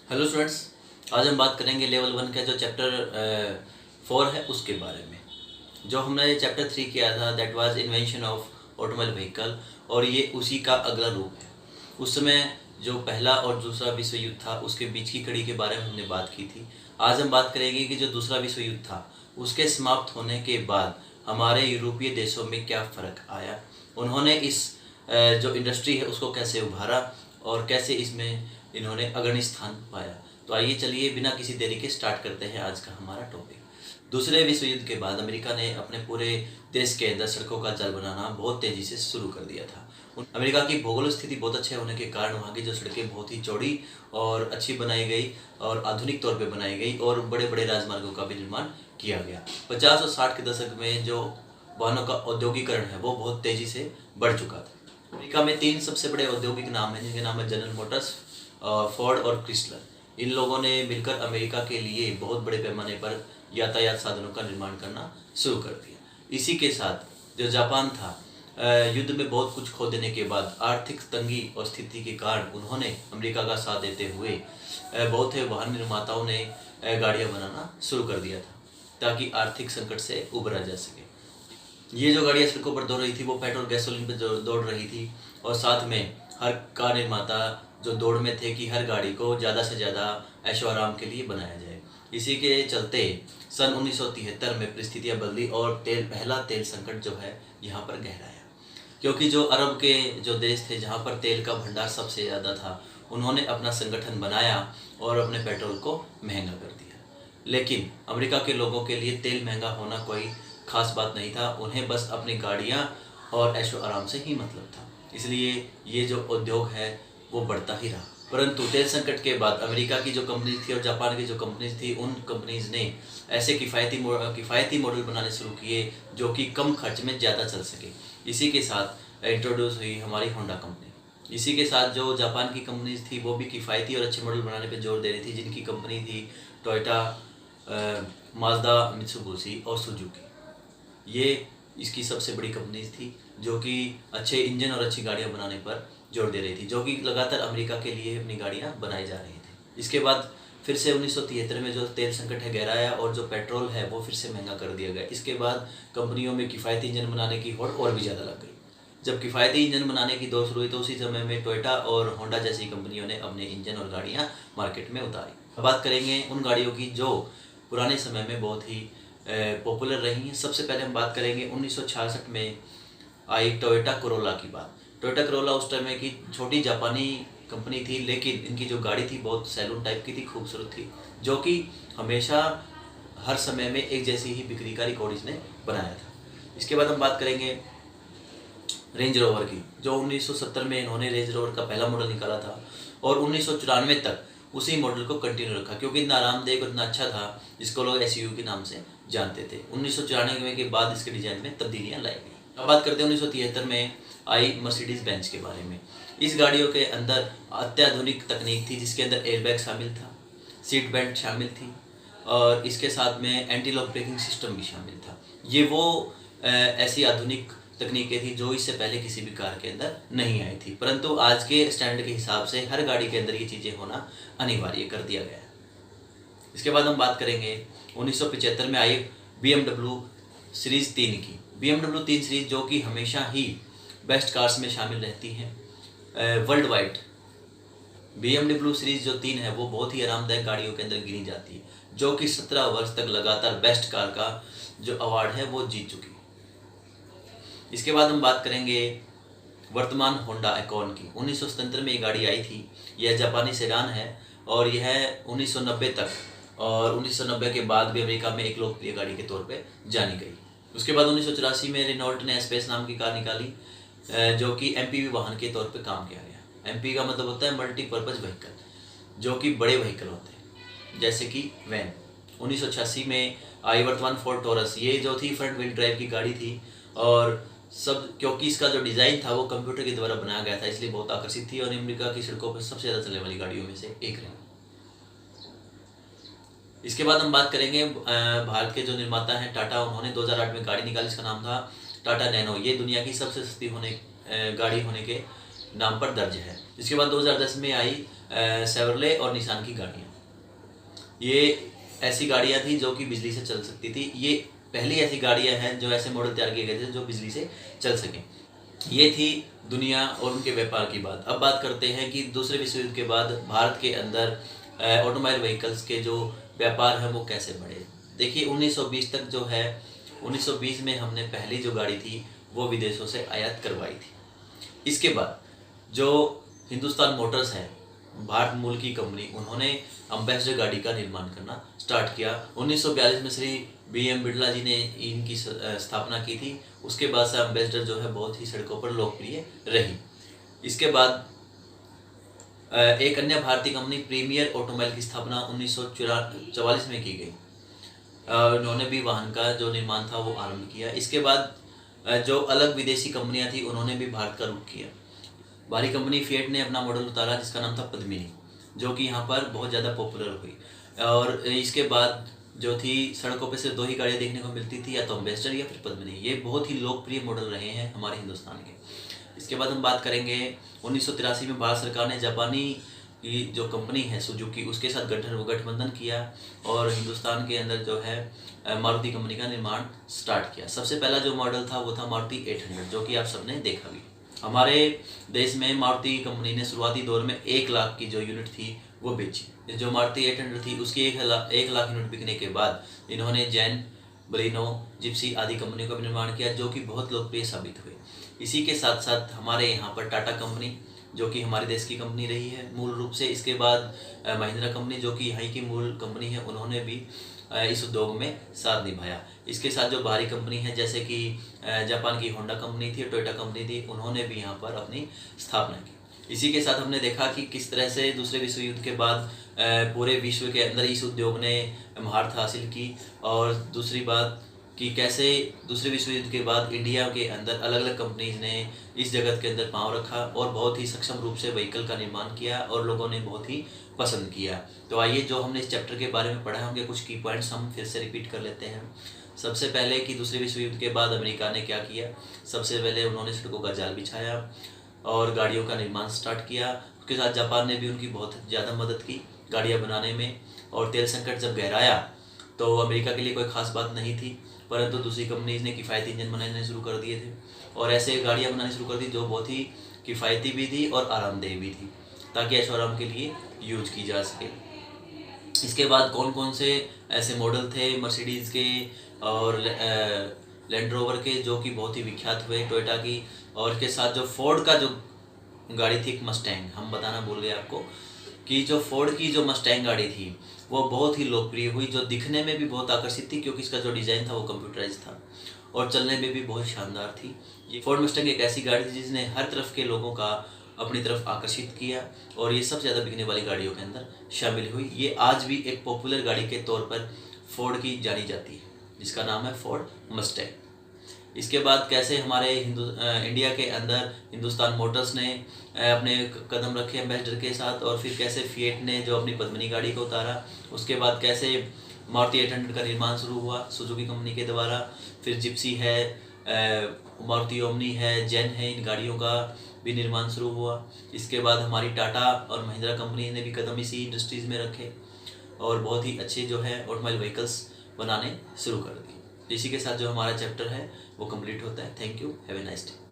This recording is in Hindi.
हेलो स्टूडेंट्स, आज हम बात करेंगे लेवल 1 का जो चैप्टर 4 है उसके बारे में। जो हमने चैप्टर 3 किया था that was invention of automobile vehicle, और ये उसी का अगला रूप है। उस समय जो पहला और दूसरा विश्व युद्ध था उसके बीच की कड़ी के बारे में हमने बात की थी। आज हम बात करेंगे कि जो दूसरा विश्व युद्ध था उसके समाप्त होने के बाद हमारे यूरोपीय देशों में क्या फ़र्क आया, उन्होंने इस जो इंडस्ट्री है उसको कैसे उभारा और कैसे इसमें इन्होंने अग्रणी स्थान पाया। तो आइए चलिए बिना किसी देरी के स्टार्ट करते हैं आज का हमारा टॉपिक। दूसरे विश्व युद्ध के बाद अमेरिका ने अपने पूरे देश के अंदर सड़कों का जाल बनाना बहुत तेज़ी से शुरू कर दिया था। अमेरिका की भौगोलिक स्थिति बहुत अच्छे होने के कारण वहाँ की जो सड़कें बहुत ही चौड़ी और अच्छी बनाई गई और आधुनिक तौर पे बनाई गई और बड़े बड़े राजमार्गों का भी निर्माण किया गया। 50 और 60 के दशक में जो वाहनों का औद्योगिकरण है वो बहुत तेज़ी से बढ़ चुका था। अमेरिका में 3 सबसे बड़े औद्योगिक नाम हैं जिनके नाम है जनरल मोटर्स, फोर्ड और क्रिस्लर। इन लोगों ने मिलकर अमेरिका के लिए बहुत बड़े पैमाने पर यातायात साधनों का निर्माण करना शुरू कर दिया। इसी के साथ जो जापान था, युद्ध में बहुत कुछ खो देने के बाद आर्थिक तंगी और स्थिति के कारण उन्होंने अमेरिका का साथ देते हुए बहुत से वाहन निर्माताओं ने गाड़ियां बनाना शुरू कर दिया था ताकि आर्थिक संकट से उबरा जा सके। ये जो गाड़ियाँ सड़कों पर दौड़ रही थी वो पेट्रोल गैसोलीन पर दौड़ रही थी, और साथ में हर कार निर्माता जो दौड़ में थे कि हर गाड़ी को ज़्यादा से ज़्यादा ऐशो आराम के लिए बनाया जाए। इसी के चलते सन 1973 में परिस्थितियाँ बदली और पहला तेल संकट जो है यहाँ पर गहराया, क्योंकि जो अरब के जो देश थे जहाँ पर तेल का भंडार सबसे ज़्यादा था उन्होंने अपना संगठन बनाया और अपने पेट्रोल को महंगा कर दिया। लेकिन अमेरिका के लोगों के लिए तेल महंगा होना कोई खास बात नहीं था, उन्हें बस अपनी गाड़ियाँ और ऐशो आराम से ही मतलब था। इसलिए ये जो उद्योग है वो बढ़ता ही रहा। परंतु तेल संकट के बाद अमेरिका की जो कंपनीज थी और जापान की जो कंपनीज थी उन कंपनीज ने ऐसे किफ़ायती मॉडल बनाने शुरू किए जो कि कम खर्च में ज़्यादा चल सके। इसी के साथ इंट्रोड्यूस हुई हमारी होंडा कंपनी। इसी के साथ जो जापान की कंपनीज थी वो भी किफ़ायती और अच्छे मॉडल बनाने पर जोर दे रही थी, जिनकी कंपनी थी टोयोटा, माज़दा, मित्सुबिशी और सुजुकी। ये इसकी सबसे बड़ी कंपनीज थी जो कि अच्छे इंजन और अच्छी गाड़ियाँ बनाने पर जोर दे रही थी, जो कि लगातार अमेरिका के लिए अपनी गाड़ियाँ बनाई जा रही थी। इसके बाद फिर से 1973 में जो तेल संकट है गहराया और जो पेट्रोल है वो फिर से महंगा कर दिया गया। इसके बाद कंपनियों में किफ़ायती इंजन बनाने की होड़ और भी ज़्यादा लग गई। जब किफ़ायती इंजन बनाने की दौड़ शुरू हुई तो उसी समय में टोयोटा और होंडा जैसी कंपनियों ने अपने इंजन और गाड़ियाँ मार्केट में उतारी। अब बात करेंगे उन गाड़ियों की जो पुराने समय में बहुत ही पॉपुलर रही हैं। सबसे पहले हम बात करेंगे 1966 में आई टोयोटा कोरोला की बात। टोयोटा कोरोला उस टाइम में की छोटी जापानी कंपनी थी, लेकिन इनकी जो गाड़ी थी बहुत सैलून टाइप की थी, खूबसूरत थी, जो कि हमेशा हर समय में एक जैसी ही बिक्री का रिकॉर्ड इसने बनाया था। इसके बाद हम बात करेंगे रेंज रोवर की, जो 1970 में इन्होंने रेंज रोवर का पहला मॉडल निकाला था और 1994 तक उसी मॉडल को कंटिन्यू रखा, क्योंकि इतना आरामदायक और इतना अच्छा था जिसको लोग एसयूवी के नाम से जानते थे। 1994 के बाद इसके डिज़ाइन में तब्दीलियाँ लाई गई। अब बात करते हैं 1973 में आई मर्सिडीज़ बेंज के बारे में। इस गाड़ियों के अंदर अत्याधुनिक तकनीक थी जिसके अंदर एयरबैग शामिल था, सीट बेल्ट शामिल थी और इसके साथ में एंटी लॉक ब्रेकिंग सिस्टम भी शामिल था। ये वो ऐसी आधुनिक तकनीकें थी जो इससे पहले किसी भी कार के अंदर नहीं आई थी, परंतु आज के स्टैंडर्ड के हिसाब से हर गाड़ी के अंदर ये चीज़ें होना अनिवार्य कर दिया गया है। इसके बाद हम बात करेंगे 1975 में आई BMW सीरीज़ 3 की। BMW 3 सीरीज़ जो कि हमेशा ही बेस्ट कार्स में शामिल रहती हैं वर्ल्ड वाइड। BMW सीरीज़ जो 3 है वो बहुत ही आरामदायक गाड़ियों के अंदर गिनी जाती है, जो कि 17 वर्ष तक लगातार बेस्ट कार का जो अवार्ड है वो जीत चुकी है। इसके बाद हम बात करेंगे वर्तमान होंडा अकॉर्न की। 1977 में ये गाड़ी आई थी। यह जापानी सेडान है और यह 1990 तक और 1990 के बाद भी अमेरिका में एक लोकप्रिय गाड़ी के तौर पे जानी गई। उसके बाद 1984 में रेनॉल्ट ने स्पेस नाम की कार निकाली, जो कि एमपीवी वाहन के तौर पे काम किया गया। एमपीवी का मतलब होता है मल्टीपर्पज़ व्हीकल, जो कि बड़े व्हीकल होते हैं जैसे कि वैन। 1986 में आई वर्तमान फोर्ड टॉरस। ये जो थी फ्रंट व्हील ड्राइव की गाड़ी थी और सब क्योंकि इसका जो डिज़ाइन था वो कंप्यूटर के द्वारा बनाया गया था, इसलिए बहुत आकर्षित थी और अमेरिका की सड़कों पर सबसे ज़्यादा चलने वाली गाड़ियों में से एक रही। इसके बाद हम बात करेंगे भारत के जो निर्माता हैं टाटा। उन्होंने 2008 में गाड़ी निकाली, इसका नाम था टाटा नैनो। ये दुनिया की सबसे सस्ती गाड़ी होने के नाम पर दर्ज है। इसके बाद 2010 में आई शेवरले और निसान की गाड़ियाँ। ये ऐसी गाड़ियाँ थी जो कि बिजली से चल सकती थी। ये पहली ऐसी गाड़ियाँ हैं जो ऐसे मॉडल तैयार किए गए थे जो बिजली से चल सकें। ये थी दुनिया और उनके व्यापार की बात। अब बात करते हैं कि दूसरे विश्व युद्ध के बाद भारत के अंदर ऑटोमोबाइल व्हीकल्स के जो व्यापार हैं वो कैसे बढ़े। देखिए 1920 तक जो है, 1920 में हमने पहली जो गाड़ी थी वो विदेशों से आयात करवाई थी। इसके बाद जो हिंदुस्तान मोटर्स है, भारत मूल की कंपनी, उन्होंने अम्बेसडर गाड़ी का निर्माण करना स्टार्ट किया। 1942 में श्री B.M. बिड़ला जी ने इनकी स्थापना की थी। उसके बाद से अम्बेसडर जो है बहुत ही सड़कों पर लोकप्रिय रही। इसके बाद एक अन्य भारतीय कंपनी प्रीमियर ऑटोमोबाइल की स्थापना 1944 में की गई। उन्होंने भी वाहन का जो निर्माण था वो आरंभ किया। इसके बाद जो अलग विदेशी कंपनियां थी उन्होंने भी भारत का रुख किया। भारी कंपनी फिएट ने अपना मॉडल उतारा जिसका नाम था पद्मिनी, जो कि यहाँ पर बहुत ज़्यादा पॉपुलर हुई। और इसके बाद जो थी सड़कों पे सिर्फ दो ही गाड़ियाँ देखने को मिलती थी, या तो अम्बेसडर या फिर पद्मिनी। ये बहुत ही लोकप्रिय मॉडल रहे हैं हमारे हिंदुस्तान के। इसके बाद हम बात करेंगे 1983 में भारत सरकार ने जापानी की जो कंपनी है सुजुकी, उसके साथ गठबंधन किया और हिंदुस्तान के अंदर जो है मारुति कंपनी का निर्माण स्टार्ट किया। सबसे पहला जो मॉडल था वो था मारुति 800, जो कि आप सबने देखा भी। हमारे देश में मारुति कंपनी ने शुरुआती दौर में 1 लाख की जो यूनिट थी वो बेची। जो मारुति 800 थी उसकी 1 लाख यूनिट बिकने के बाद इन्होंने जैन, बलिनो, जिप्सी आदि कंपनियों का भी निर्माण किया, जो कि बहुत लोकप्रिय साबित हुए। इसी के साथ साथ हमारे यहाँ पर टाटा कंपनी, जो कि हमारे देश की कंपनी रही है मूल रूप से। इसके बाद महिंद्रा कंपनी, जो कि यहाँ की मूल कंपनी है, उन्होंने भी इस उद्योग में साथ निभाया। इसके साथ जो बाहरी कंपनी है जैसे कि जापान की होंडा कंपनी थी, टोयोटा कंपनी थी, उन्होंने भी यहाँ पर अपनी स्थापना की। इसी के साथ हमने देखा कि किस तरह से दूसरे विश्व युद्ध के बाद पूरे विश्व के अंदर इस उद्योग ने महारत हासिल की। और दूसरी बात कि कैसे दूसरे विश्व युद्ध के बाद इंडिया के अंदर अलग अलग कंपनीज ने इस जगत के अंदर पांव रखा और बहुत ही सक्षम रूप से व्हीकल का निर्माण किया और लोगों ने बहुत ही पसंद किया। तो आइए जो हमने इस चैप्टर के बारे में पढ़ा है उनके कुछ की पॉइंट्स हम फिर से रिपीट कर लेते हैं। सबसे पहले कि दूसरे विश्व युद्ध के बाद अमेरिका ने क्या किया। सबसे पहले उन्होंने सड़कों का जाल बिछाया और गाड़ियों का निर्माण स्टार्ट किया। उसके साथ जापान ने भी उनकी बहुत ज़्यादा मदद की गाड़ियाँ बनाने में। और तेल संकट जब गहराया तो अमेरिका के लिए कोई ख़ास बात नहीं थी, परंतु दूसरी कंपनीज ने किफ़ायती इंजन बनाने शुरू कर दिए थे और ऐसे गाड़ियाँ बनानी शुरू कर दी जो बहुत ही किफ़ायती भी थी और आरामदेह भी थी, ताकि ऐशो आराम के लिए यूज की जा सके। इसके बाद कौन कौन से ऐसे मॉडल थे मर्सिडीज़ के और लैंड रोवर के, जो कि बहुत ही विख्यात हुए, टोयोटा की। और इसके साथ जो फोर्ड का जो गाड़ी थी एक मस्टैंग, हम बताना भूल गए आपको कि जो फोर्ड की जो मस्टैंग गाड़ी थी वो बहुत ही लोकप्रिय हुई, जो दिखने में भी बहुत आकर्षित थी क्योंकि इसका जो डिज़ाइन था वो कंप्यूटराइज था और चलने में भी बहुत शानदार थी। ये फोर्ड मस्टैंग एक ऐसी गाड़ी थी जिसने हर तरफ के लोगों का अपनी तरफ आकर्षित किया और ये सबसे ज़्यादा बिकने वाली गाड़ियों के अंदर शामिल हुई। ये आज भी एक पॉपुलर गाड़ी के तौर पर फोर्ड की जानी जाती है, जिसका नाम है फोर्ड मस्टैंग। इसके बाद कैसे हमारे इंडिया के अंदर हिंदुस्तान मोटर्स ने अपने कदम रखे एम्बेसडर के साथ, और फिर कैसे फिएट ने जो अपनी पद्मिनी गाड़ी को उतारा। उसके बाद कैसे मारुति 800 का निर्माण शुरू हुआ सुजुकी कंपनी के द्वारा। फिर जिप्सी है, मारुति ओमनी है, जैन है, इन गाड़ियों का भी निर्माण शुरू हुआ। इसके बाद हमारी टाटा और महिंद्रा कंपनी ने भी कदम इसी इंडस्ट्रीज़ में रखे और बहुत ही अच्छे जो है ऑटोमोबाइल व्हीकल्स बनाने शुरू कर दिए। इसी के साथ जो हमारा चैप्टर है वो कंप्लीट होता है। Thank you, have a nice day.